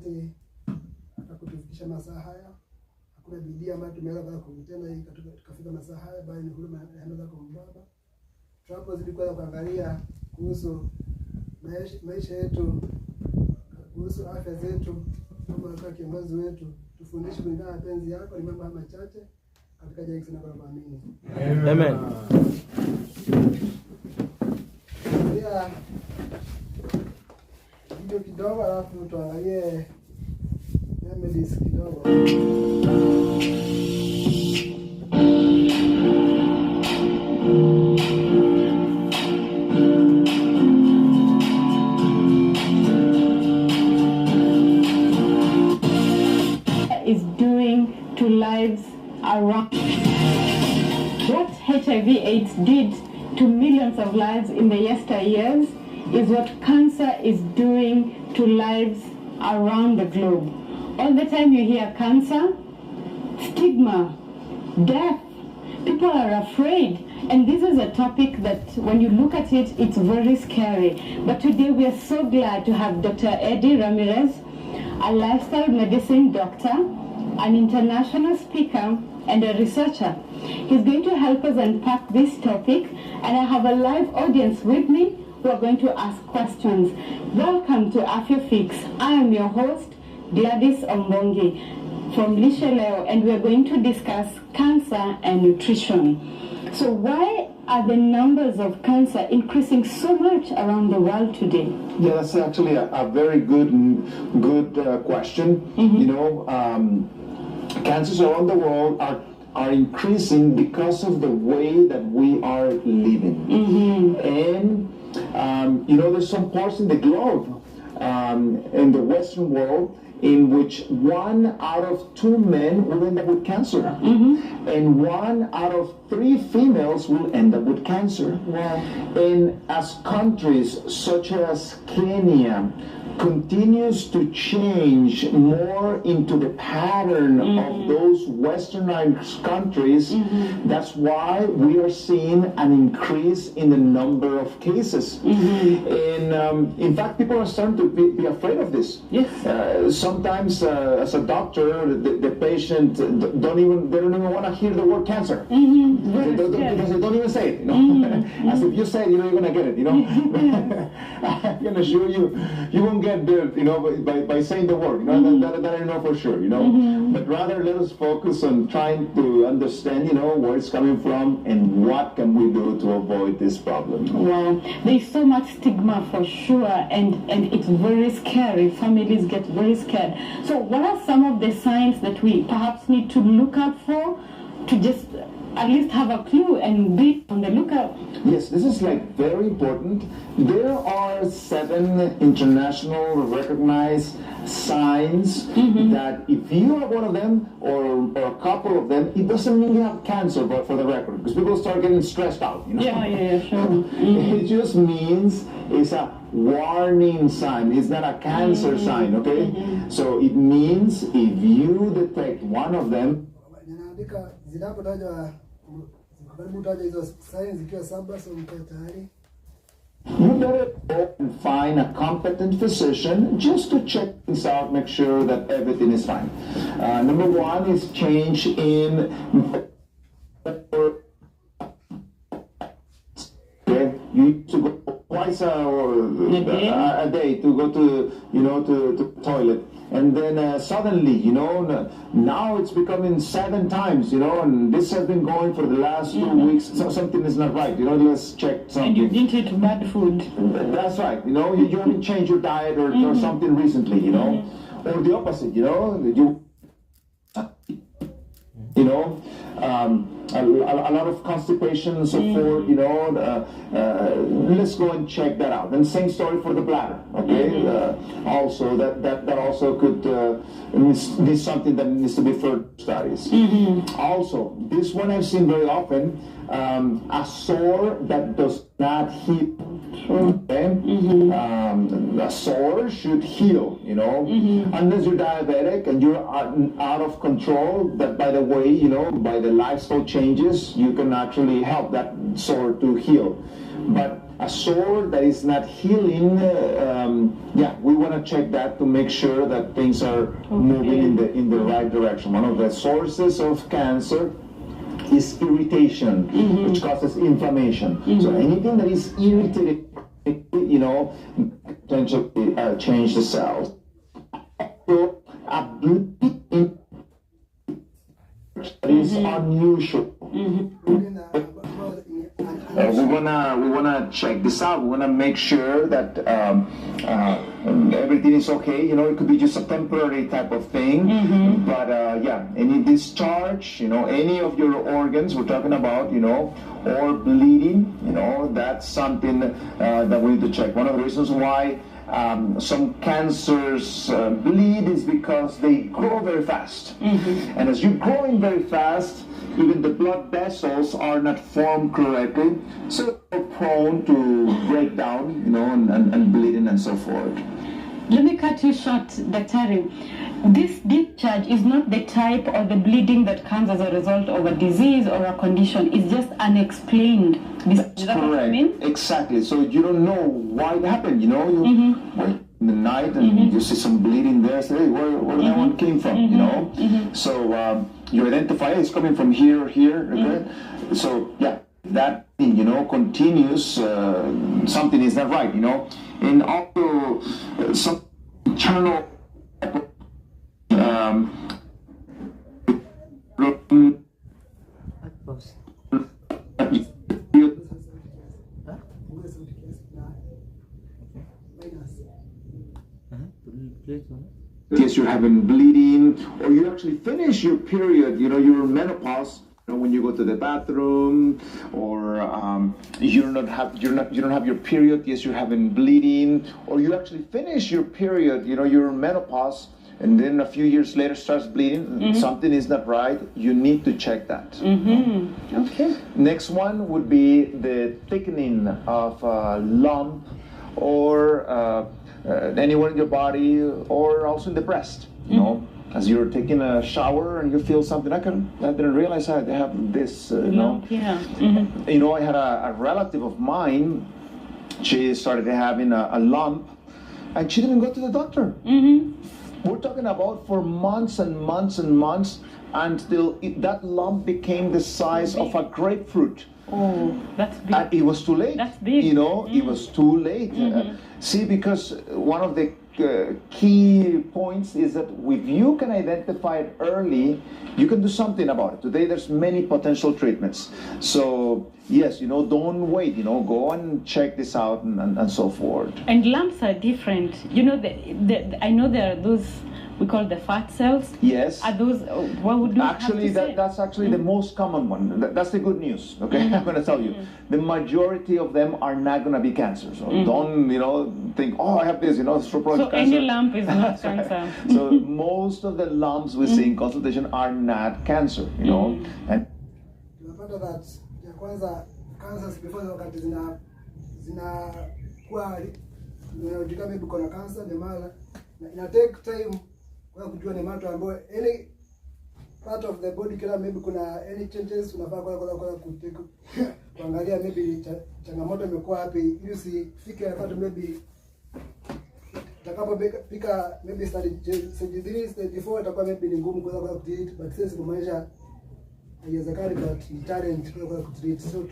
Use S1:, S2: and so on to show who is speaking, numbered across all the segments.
S1: asante hata kutufikisha masaa haya. Hakuna bidii ambayo tumeweza kutenda hii tukafika masaa haya, bali ni huruma ya kwa Baba. Tunapozidi kuangalia kuhusu maisha yetu, kuhusu afya zetu, kama kiongozi wetu, tufundishe kulingana na mapenzi yako. Ni mambo machache katika jina la Baba, amini.
S2: Amen.
S1: Pia video kidogo, alafu tuangalie remedies kidogo.
S3: Is doing to lives around. What HIV/AIDS did to millions of lives in the yesteryears is what cancer is doing to lives around the globe. All the time you hear cancer, stigma, death, people are afraid. And this is a topic that when you look at it, it's very scary. But today we are so glad to have Dr. Eddie Ramirez, a lifestyle medicine doctor, an international speaker, and a researcher. He's going to help us unpack this topic, and I have a live audience with me who are going to ask questions. Welcome to AfyaFix. I am your host, Gladys Mwangi from Missionary, and we are going to discuss cancer and nutrition. So why are the numbers of cancer increasing so much around the world today?
S4: Yeah, that's actually a very good question.
S3: Mm-hmm.
S4: You know, cancers around the world are increasing because of the way that we are living.
S3: Mm-hmm.
S4: And, you know, there's some parts in the globe, in the Western world, in which 1 out of 2 men will end up with cancer.
S3: Mm-hmm.
S4: And 1 out of 3 females will end up with cancer.
S3: Wow.
S4: And as countries such as Kenya continues to change more into the pattern of those westernized countries, that's why we are seeing an increase in the number of cases. And in fact, people are starting to be afraid of this.
S3: Yes.
S4: Sometimes as a doctor, the patient don't even want to hear the word cancer. Because they don't even say it, you know. As if you say it, you know, you're going to get it, you know. I can assure you, you won't get there, you know, by saying the word, you know, that I know for sure, you know. But rather let us focus on trying to understand, you know, where it's coming from and what can we do to avoid this problem.
S3: Wow, there's so much stigma for sure, and it's very scary. Families get very scared. So what are some of the signs that we perhaps need to look out for to just at least have a clue and be on the lookout?
S4: Yes, this is like very important. There are 7 international recognized signs that if you have one of them or a couple of them, it doesn't mean you have cancer, but for the record, because people start getting stressed out, you know?
S3: Yeah, sure.
S4: It just means it's a warning sign. It's not a cancer sign, okay? So it means if you detect one of them, you better go and find a competent physician just to check things out, make sure that everything is fine. Number 1 is change in. Okay, you need to go twice a day to go to, you know, to the toilet. And then suddenly, you know, now it's becoming 7 times, you know, and this has been going for the last 2 weeks. So something is not right, you know, let's check something.
S3: And you didn't eat bad food.
S4: That's right, you know, you haven't changed your diet or something recently, you know. Or the opposite, you know, a lot of constipation and so forth, you know, let's go and check that out. And same story for the bladder, okay? Also, that also could be something that needs to be further studies. Also, this one I've seen very often, a sore that does not heal. Okay? A sore should heal, you know, unless you're diabetic and you're out of control. That, by the way, you know, by the lifestyle changes, you can actually help that sore to heal. But a sore that is not healing, yeah, we want to check that to make sure that things are moving in the right direction. One of the sources of cancer is irritation, which causes inflammation. So anything that is irritated, you know, potentially change the cells. So a bleeding is unusual. We wanna check this out. We wanna make sure that everything is okay. You know, it could be just a temporary type of thing, but yeah, any discharge, you know, any of your organs we're talking about, you know, or bleeding, you know, that's something that we need to check. One of the reasons why some cancers bleed is because they grow very fast, and as you're growing very fast, even the blood vessels are not formed correctly, so they're prone to break down, you know, and bleeding and so forth.
S3: Let me cut you short, Daktari. This discharge is not the type or the bleeding that comes as a result of a disease or a condition. It's just unexplained.
S4: That's correct. What you mean? Exactly. So you don't know why it happened. You know, you wake in the night and you see some bleeding there. Say, hey, where that one came from? You know. So you identify it's coming from here or here. Okay? So yeah, that thing, you know, continues. Something is not right. You know, and also some internal. Yes, you're having bleeding, or you actually finish your period, you know, your menopause, you know, when you go to the bathroom, or you don't have your period. Yes, you're having bleeding, or you actually finish your period, you know, your menopause, and then a few years later starts bleeding. Something is not right. You need to check that.
S3: Okay.
S4: Next one would be the thickening of a lump, or anywhere in your body, or also in the breast. You know, as you're taking a shower and you feel something. I didn't realize I have this. You know.
S3: Yeah.
S4: You know, I had a relative of mine. She started having a lump, and she didn't go to the doctor. We're talking about for months and months and months until that lump became the size of a grapefruit.
S3: Oh, that's big.
S4: And it was too late.
S3: That's big.
S4: You know, it was too late. See, because one of the key points is that if you can identify it early, you can do something about it. Today, there's many potential treatments. So, yes, you know, don't wait. You know, go and check this out and so forth.
S3: And lumps are different. You know, I know there are those we call the fat cells.
S4: Yes.
S3: Are those, what would you
S4: actually,
S3: have to say?
S4: that's actually the most common one. That's the good news, okay? I'm going to tell you. The majority of them are not going to be cancer. So don't, you know, think, oh, I have this, you know,
S3: so
S4: cancer.
S3: Any lump is not cancer.
S4: So most of the lumps we see in consultation are not cancer, you know. And
S1: tunapata that ya kwanza cancers before wakati zinakuwa unajua maybe kuna cancer ni mara ina take time kwa kujua ni mato ambayo any part of the body kila maybe kuna any changes unafaa kwa kuangalia maybe changamoto imekuwa wapi ili usifike wakati maybe utakapofika maybe stage 3 stage 4 itakuwa maybe ni ngumu kwa kutreat, but sasa kumaanisha haiwezekani but talent kwa kutreat. So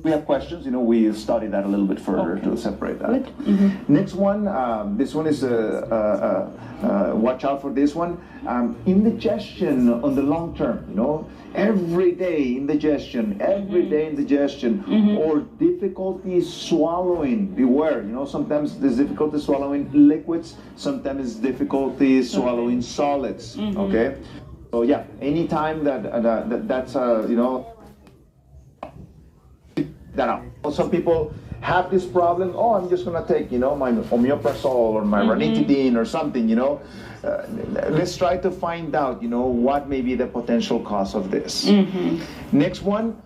S4: we have questions, you know, we studied that a little bit further to separate that. Next one, this one is, watch out for this one. Indigestion on the long term, you know, every day indigestion, or difficulty swallowing, beware, you know, sometimes there's difficulty swallowing liquids, sometimes difficulty swallowing solids, okay? So yeah, anytime that's, you know, that out. Some people have this problem. Oh, I'm just gonna take, you know, my omeprazole or my ranitidine or something. You know, let's try to find out, you know, what may be the potential cause of this. Next one,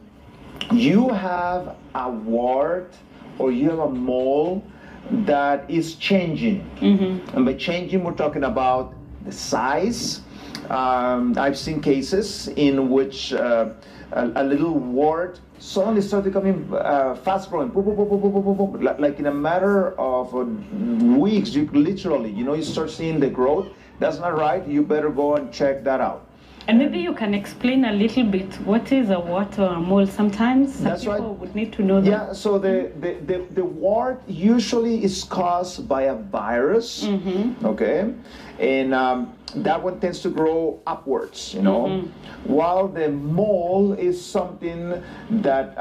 S4: you have a wart or you have a mole that is changing, and by changing, we're talking about the size. I've seen cases in which a little wart suddenly start becoming fast growing, boom, boom, boom, boom, boom, boom, boom, boom. Like in a matter of weeks, you literally, you start seeing the growth. That's not right. You better go and check that out.
S3: And maybe you can explain a little bit what is a wart or a mole. Sometimes some
S4: That's
S3: people
S4: right.
S3: would need to know that.
S4: Yeah, so the wart usually is caused by a virus, okay? And that one tends to grow upwards, while the mole is something that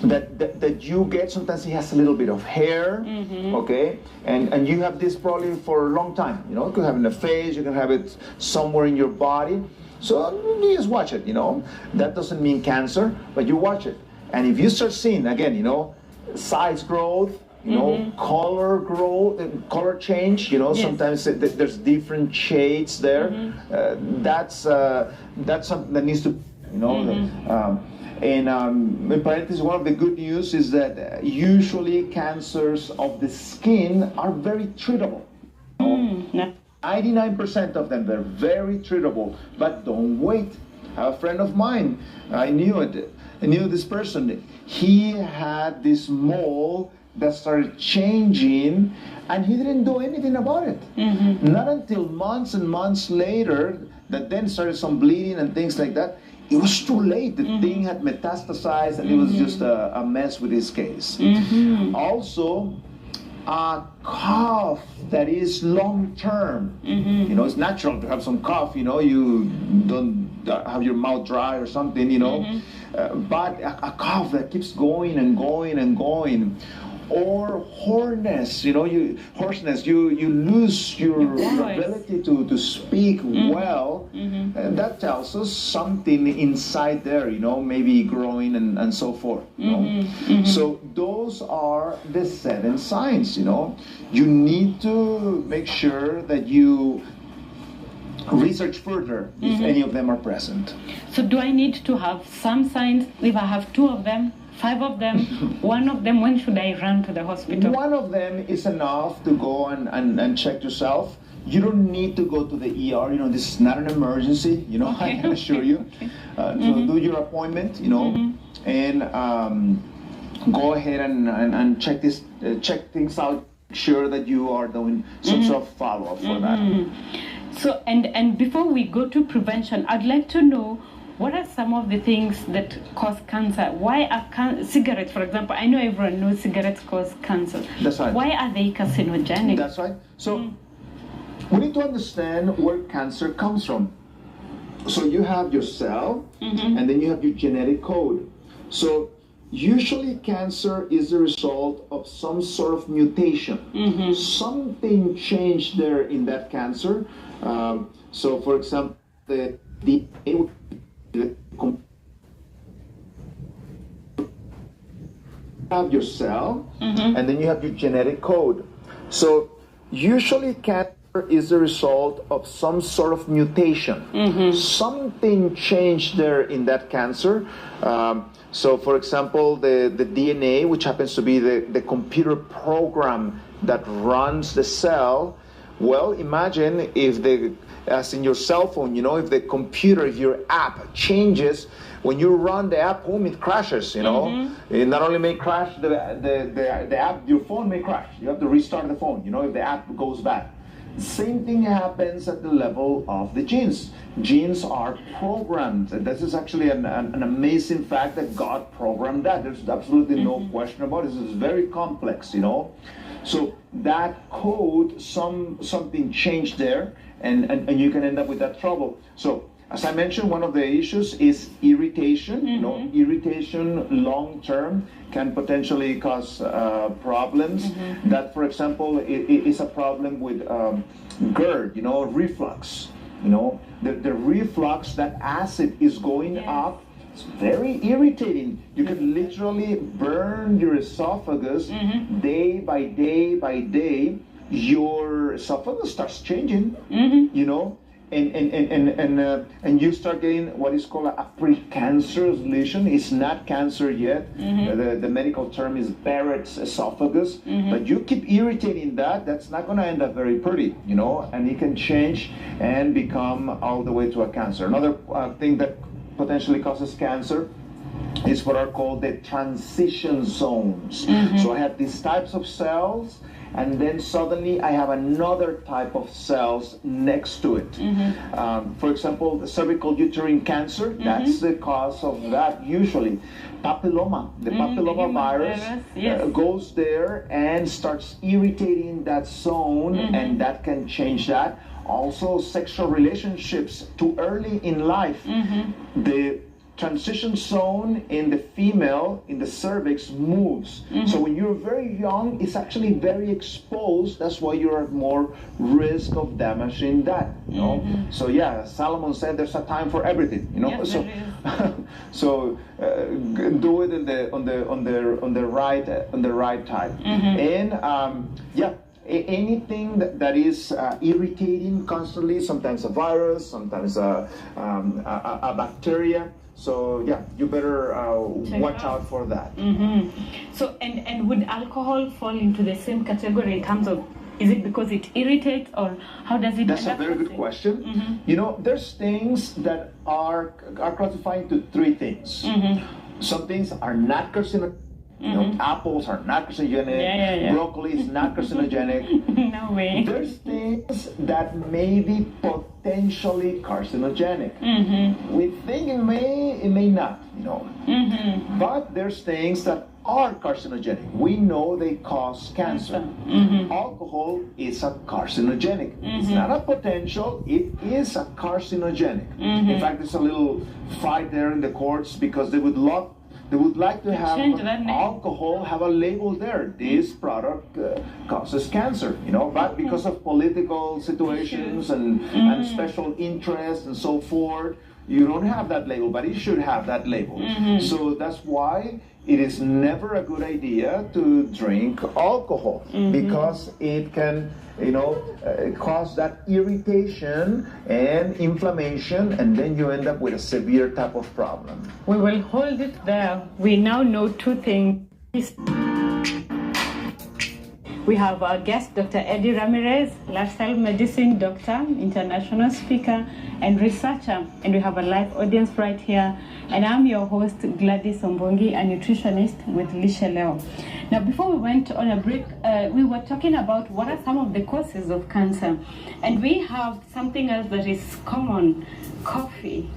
S4: that you get. Sometimes it has a little bit of hair, okay, and you have this probably for a long time. You could have it in the face, you can have it somewhere in your body. So you just watch it. That doesn't mean cancer, but you watch it, and if you start seeing again, size growth, color growth, color change. Yes. Sometimes there's different shades there. That's something that needs to, And in parentheses, one of the good news is that usually cancers of the skin are very treatable. 99% of them, they're very treatable, but don't wait. A friend of mine, I knew this person. He had this mole that started changing, and he didn't do anything about it. Not until months and months later, that then started some bleeding and things like that. It was too late. The thing had metastasized, and it was just a mess with his case. Also, a cough that is long-term. It's natural to have some cough. You don't have your mouth dry or something. But a cough that keeps going and going and going. Or hoarseness, you lose your ability to speak well, and that tells us something inside there, maybe growing and so forth. So those are the 7 signs. You need to make sure that you research further if any of them are present.
S3: So do I need to have some signs? If I have 2 of them, 5 of them, 1 of them, when should I run to the hospital?
S4: 1 of them is enough to go and check yourself. You don't need to go to the ER. This is not an emergency. I can assure you. So do your appointment. And go ahead and check things out. Sure that you are doing some sort of follow-up for that.
S3: So and before we go to prevention, I'd like to know, what are some of the things that cause cancer? Why are cigarettes, for example? I know everyone knows cigarettes cause cancer.
S4: That's right.
S3: Why are they carcinogenic?
S4: That's right. So we need to understand where cancer comes from. So you have your cell, and then you have your genetic code. So usually cancer is the result of some sort of mutation. Something changed there in that cancer. So for example, the DNA have your cell, and then you have your genetic code. So usually cancer is the result of some sort of mutation. Something changed there in that cancer. So for example, the DNA, which happens to be the computer program that runs the cell. Well, imagine if as in your cell phone, if the computer, if your app changes, when you run the app home, it crashes, It not only may crash, the app, your phone may crash. You have to restart the phone, if the app goes bad. Same thing happens at the level of the genes. Genes are programmed. And this is actually an amazing fact that God programmed that. There's absolutely no question about it. This is very complex, So that code, something changed there, and you can end up with that trouble. So as I mentioned, one of the issues is irritation. Irritation long term can potentially cause problems. That, for example, is a problem with GERD, reflux. The reflux, that acid is going up. It's very irritating. You can literally burn your esophagus day by day by day. Your esophagus starts changing, and you start getting what is called a precancerous lesion. It's not cancer yet. The medical term is Barrett's esophagus. But you keep irritating that's not going to end up very pretty, and it can change and become all the way to a cancer. Another thing that potentially causes cancer is what are called the transition zones. So I have these types of cells, and then suddenly I have another type of cells next to it. For example, the cervical uterine cancer, that's the cause of that usually. Papilloma, the papilloma virus goes there and starts irritating that zone, and that can change that. Also, sexual relationships too early in life. The transition zone in the female, in the cervix, moves. So when you're very young, it's actually very exposed. That's why you're at more risk of damaging that. You know. So yeah, Solomon said there's a time for everything. You know.
S3: Yes,
S4: so so do it on the right time. And yeah. Anything that is irritating constantly, sometimes a virus, sometimes a bacteria. So yeah, you better watch out for that.
S3: So and would alcohol fall into the same category in terms of, is it because it irritates, or how does it?
S4: That's a very good question. You know, there's things that are classified into three things. Some things are not carcinogenic. You know, apples are not carcinogenic. Broccoli is not carcinogenic.
S3: No way.
S4: There's things that may be potentially carcinogenic. We think it may not, you know. But there's things that are carcinogenic. We know they cause cancer. Alcohol is a carcinogenic. It's not a potential, it is a carcinogenic. In fact, there's a little fight there in the courts because they would like to have alcohol have a label there. This product causes cancer, you know, but because of political situations and special interests and so forth, you don't have that label, but it should have that label. So that's why it is never a good idea to drink alcohol, because it can, you know, cause that irritation and inflammation, and then you end up with a severe type of problem.
S3: We will hold it there. We now know two things. We have our guest, Dr. Eddie Ramirez, lifestyle medicine doctor, international speaker, and researcher. And we have a live audience right here. And I'm your host, Gladys Ombongi, a nutritionist with Lishe Leo. Now, before we went on a break, we were talking about what are some of the causes of cancer. And we have something else that is common, coffee.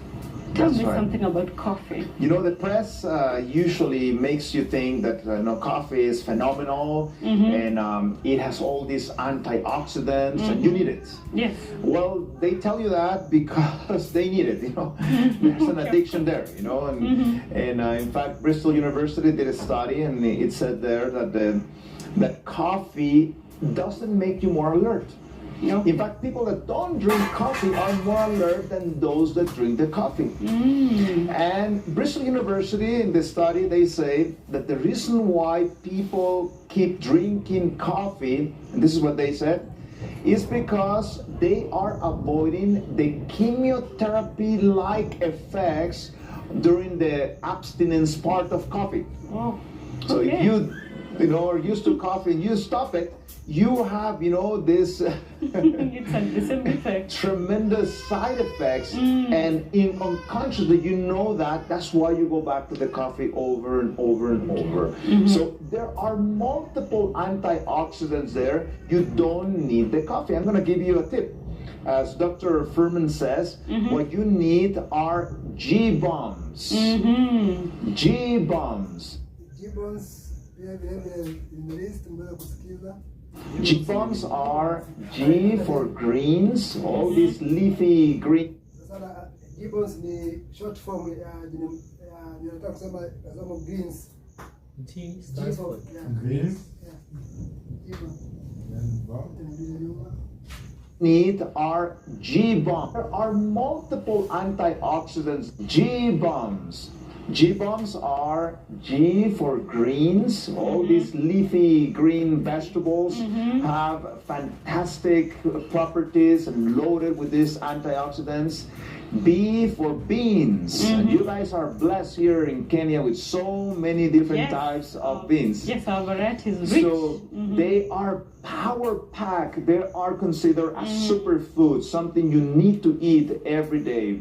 S3: Tell me something about coffee.
S4: You know, the press usually makes you think that coffee is phenomenal, and it has all these antioxidants, and you need it. Yes. Well, they tell you that because they need it. You know, there's an addiction there. You know, and in fact, Bristol University did a study, and it said there that that coffee doesn't make you more alert. No. In fact, people that don't drink coffee are more alert than those that drink the coffee. And Bristol University, in this study, they say that the reason why people keep drinking coffee, and this is what they said, is because they are avoiding the chemotherapy-like effects during the abstinence part of coffee. Oh. So if you are used to coffee and you stop it, you have, this tremendous side effects, and unconsciously you know that's why you go back to the coffee over and over and over. So there are multiple antioxidants there. You don't need the coffee. I'm going to give you a tip. As Dr. Furman says, what you need are G-bombs. G-bombs.
S1: G-bombs,
S4: G-bombs are G for greens, all these leafy green.
S1: G-bombs ni short form ninataka kusema greens.
S2: G stands for greens.
S4: Need are G-bombs. There are multiple antioxidants. G-bombs. G-bombs are G for greens. All these leafy green vegetables have fantastic properties and loaded with these antioxidants. B for beans. And you guys are blessed here in Kenya with so many different types of beans.
S3: Yes, our variety is rich.
S4: So they are power packed. They are considered a superfood, something you need to eat every day.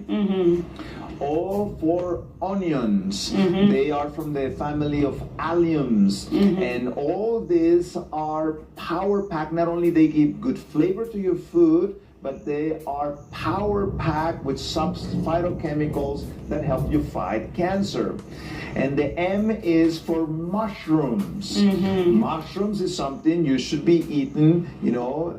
S4: O for onions. They are from the family of alliums. And all these are power packed. Not only they give good flavor to your food, but they are power packed with some phytochemicals that help you fight cancer. And the M is for mushrooms. Mushrooms is something you should be eating, you know,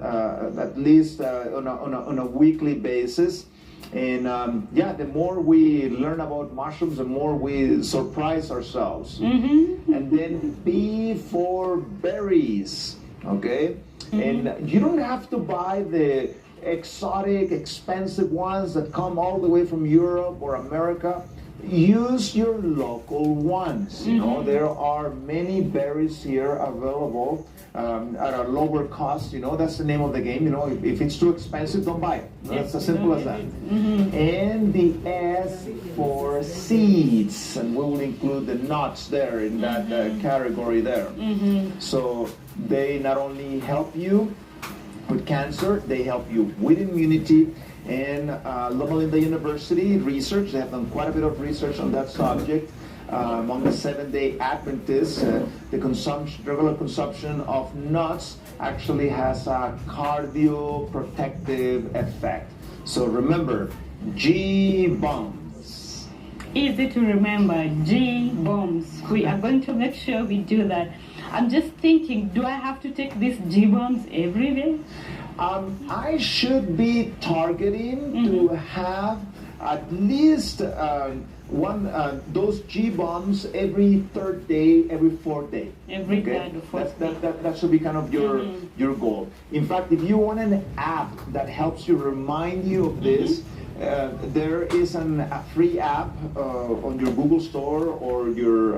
S4: at least on a weekly basis. And yeah, the more we learn about mushrooms, the more we surprise ourselves. And then B for berries, okay? And you don't have to buy the exotic, expensive ones that come all the way from Europe or America. Use your local ones. You know, there are many berries here available at a lower cost. You know, that's the name of the game. You know, if it's too expensive, don't buy it. You know, that's as simple as that. And the S for seeds, and we will include the nuts there in that category there. So they not only help you with cancer, they help you with immunity. And Loma Linda University research, they have done quite a bit of research on that subject. Among the Seventh-day Adventists, the regular consumption of nuts actually has a cardioprotective effect. So remember, G-bombs.
S3: Easy to remember, G-bombs. We are going to make sure we do that. I'm just thinking, do I have to take these G-bombs every day?
S4: I should be targeting to have at least those G-bombs every third day, every fourth day.
S3: Every third or fourth day.
S4: That should be kind of your goal. In fact, if you want an app that helps you remind you of this, there is a free app on your Google Store or your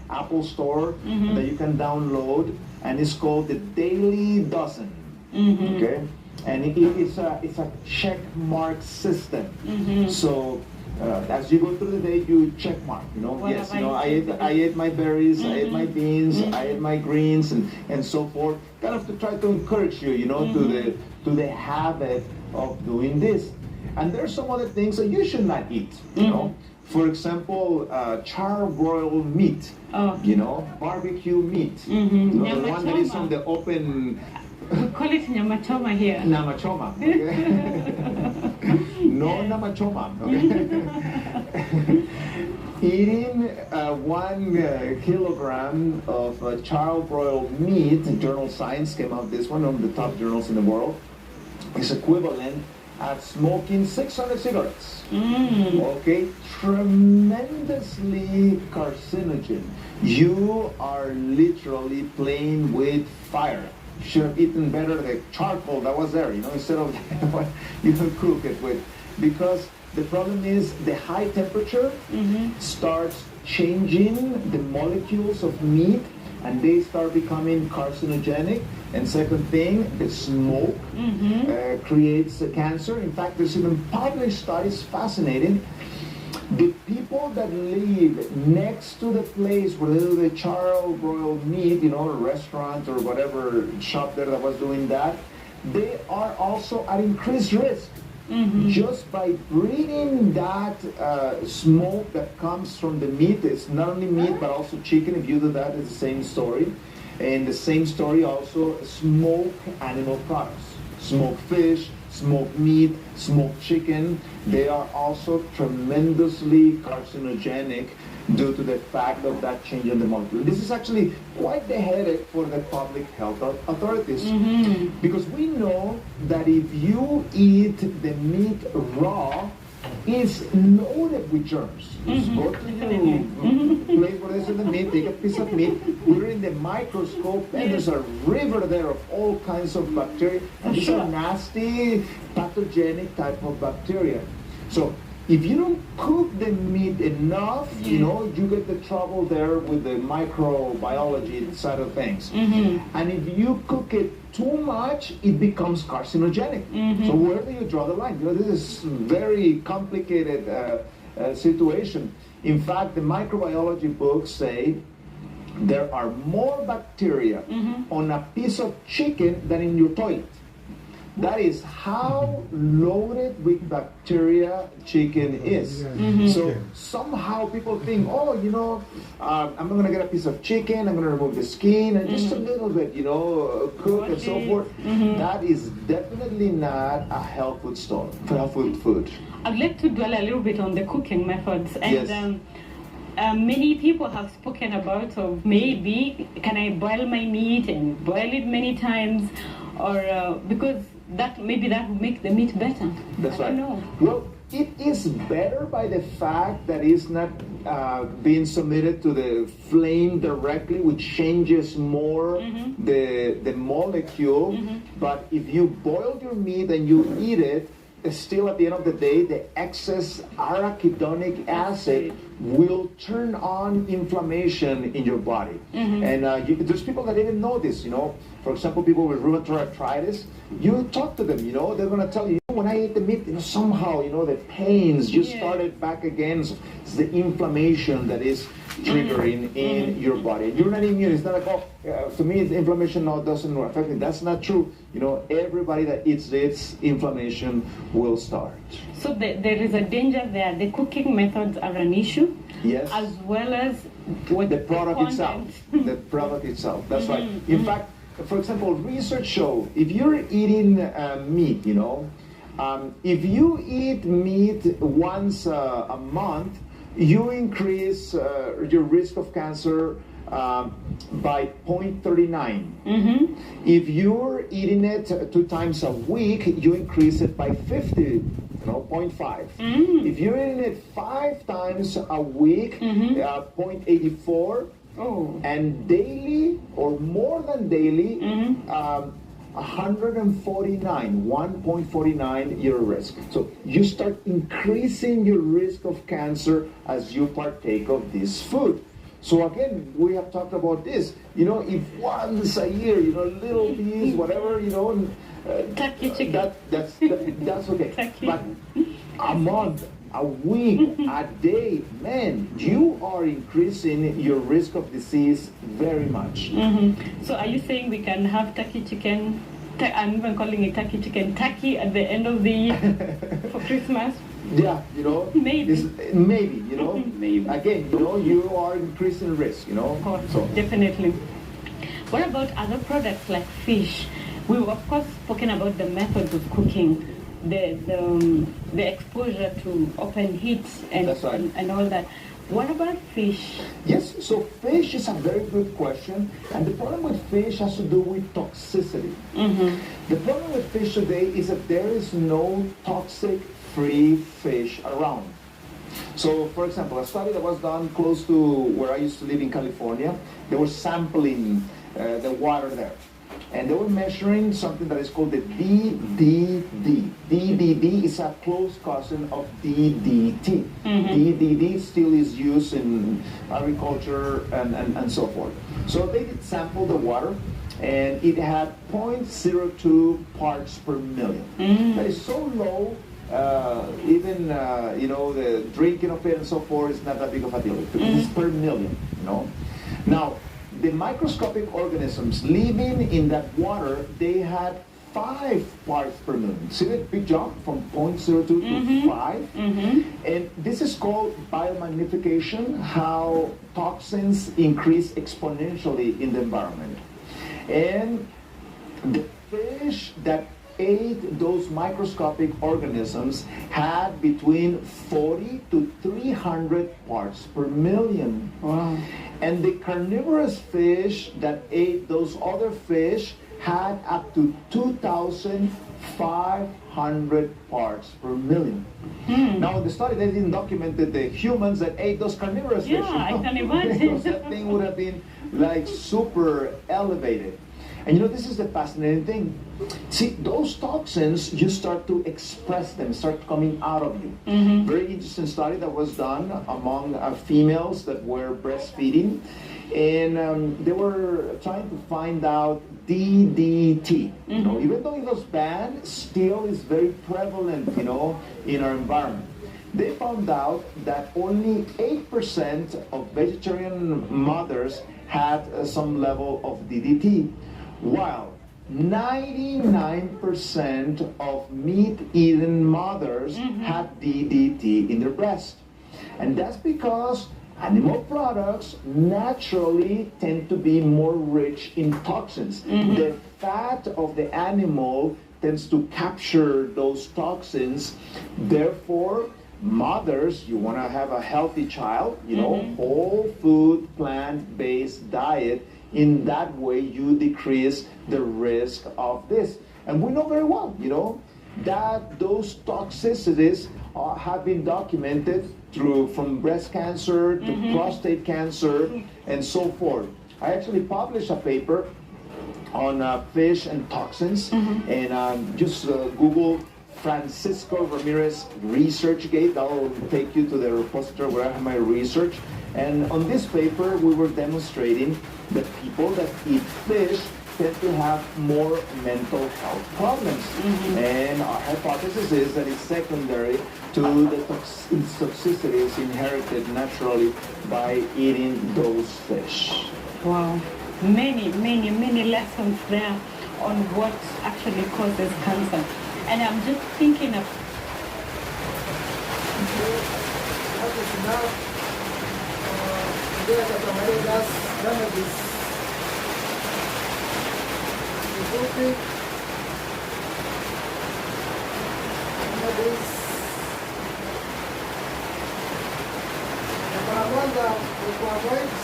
S4: Apple Store that you can download, and it's called the Daily Dozen. Okay, and it's a check mark system. So as you go through the day, you check mark. You know, yes, you know, I ate my berries, I ate my beans, I ate my greens, and so forth. Kind of to try to encourage you, you know, to the habit of doing this. And there's some other things that you should not eat. You know, for example, charbroiled meat. You know, barbecue meat. You know, the one that is on the open.
S3: We call it nyama choma here.
S4: Nyama choma. Okay. No nyama choma. Okay. Eating 1 kilogram of charbroiled meat, Journal Science came out this one, one of the top journals in the world, is equivalent at smoking 600 cigarettes. Okay, tremendously carcinogen. You are literally playing with fire. You should have eaten better the charcoal that was there, you know, instead of what you can cook it with. Because the problem is the high temperature starts changing the molecules of meat, and they start becoming carcinogenic. And second thing, the smoke creates cancer. In fact, there's even published studies, fascinating. The people that live next to the place where they do the charbroiled meat, you know, a restaurant or whatever shop there that was doing that, they are also at increased risk. Just by breathing that smoke that comes from the meat. It's not only meat but also chicken. If you do that, it's the same story. And the same story also smoke animal products. Smoked fish, smoked meat, smoked chicken. They are also tremendously carcinogenic due to the fact of that change in the molecule. This is actually quite the headache for the public health authorities, because we know that if you eat the meat raw, it's loaded with germs. Just go to your place where there's the meat, take a piece of meat, put it in the microscope, and there's a river there of all kinds of bacteria. And these are nasty, pathogenic type of bacteria. So if you don't cook the meat enough, you know, you get the trouble there with the microbiology side of things. And if you cook it too much, it becomes carcinogenic. So where do you draw the line? You know, this is a very complicated situation. In fact, the microbiology books say there are more bacteria on a piece of chicken than in your toilet. That is how loaded with bacteria chicken is. So somehow people think, oh, you know, I'm going to get a piece of chicken, I'm going to remove the skin, and just a little bit, you know, cook and so forth. That is definitely not a health food.
S3: I'd like to dwell a little bit on the cooking methods. And
S4: Yes.
S3: Many people have spoken about of maybe can I boil my meat and boil it many times, or because that maybe that would make the meat better.
S4: That's
S3: I
S4: right.
S3: don't know.
S4: Well, it is better by the fact that it's not being submitted to the flame directly, which changes more the molecule. But if you boil your meat and you eat it, still at the end of the day, the excess arachidonic acid will turn on inflammation in your body. And there's people that didn't know this, you know. For example, people with rheumatoid arthritis, you talk to them, you know, they're going to tell you, when I ate the meat, you know, somehow, you know, the pains just started back again. So it's the inflammation that is triggering in your body. You're not immune. It's not like, oh, to me, the inflammation now doesn't affect me. That's not true. You know, everybody that eats this, inflammation will start.
S3: So there is a danger there. The cooking methods are an issue,
S4: Yes.
S3: as well as what
S4: The product
S3: content.
S4: itself. The product itself. That's right. In fact, for example, research show if you're eating meat, you know, if you eat meat once a month, you increase your risk of cancer by 0.39. If you're eating it 2 times a week, you increase it by 50. 0.5. If you're eating it 5 times a week, 0.84.
S3: Oh.
S4: And daily or more than daily, 1.49 your risk. So you start increasing your risk of cancer as you partake of this food. So again, we have talked about this. You know, if once a year, you know, little piece, whatever, you know,
S3: Turkey chicken.
S4: that's okay.
S3: Turkey.
S4: But a month, a week, a day, man, you are increasing your risk of disease very much.
S3: So are you saying we can have turkey chicken? I'm even calling it turkey chicken. Turkey at the end of the year for Christmas.
S4: Yeah, you know,
S3: Maybe.
S4: Maybe, you know,
S3: Maybe.
S4: again, you know, you are increasing risk, you know. So
S3: Definitely. What about other products like fish? We've of course spoken about the methods of cooking, the exposure to open heat and,
S4: That's right.
S3: and all that. What about fish?
S4: yes, so fish is a very good question, and the problem with fish has to do with toxicity. The problem with fish today is that there is no toxic-free fish around. So, for example, a study that was done close to where I used to live in California, they were sampling the water there. And they were measuring something that is called the DDD. DDD is a close cousin of DDT. DDD still is used in agriculture and so forth. So they did sample the water, and it had 0.02 parts per million. That is so low, even you know, the drinking of it and so forth is not that big of a deal. It's per million, you know. Now, the microscopic organisms living in that water, they had 5 parts per million. See that big jump from 0.02 to 5? And this is called biomagnification, how toxins increase exponentially in the environment. And the fish that ate those microscopic organisms had between 40 to 300 parts per million.
S3: Wow.
S4: And the carnivorous fish that ate those other fish had up to 2,500 parts per million. Now, in the study, they didn't document the humans that ate those carnivorous fish.
S3: Yeah, I can imagine.
S4: That thing would have been like super elevated. And you know, this is the fascinating thing. See, those toxins, you start to express them, start coming out of you. Very interesting study that was done among females that were breastfeeding. And they were trying to find out DDT. You know, even though it was banned, still is very prevalent, you know, in our environment. They found out that only 8% of vegetarian mothers had some level of DDT, while 99% of meat-eating mothers have DDT in their breast. And that's because animal products naturally tend to be more rich in toxins. The fat of the animal tends to capture those toxins. Therefore, mothers, you want to have a healthy child, you know, whole food, plant-based diet. In that way, you decrease the risk of this. And we know very well, you know, that those toxicities have been documented from breast cancer to prostate cancer and so forth. I actually published a paper on fish and toxins, and just Google Francisco Ramirez ResearchGate. That will take you to the repository where I have my research. And on this paper, we were demonstrating that people that eat fish tend to have more mental health problems. And our hypothesis is that it's secondary to the toxicities inherited naturally by eating those fish.
S3: Wow. Many lessons there on what actually causes cancer. And I'm just thinking of...
S1: That is enough. There's a damages. The cooking. Damages. The paramanda, the carbohydrates.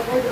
S1: Which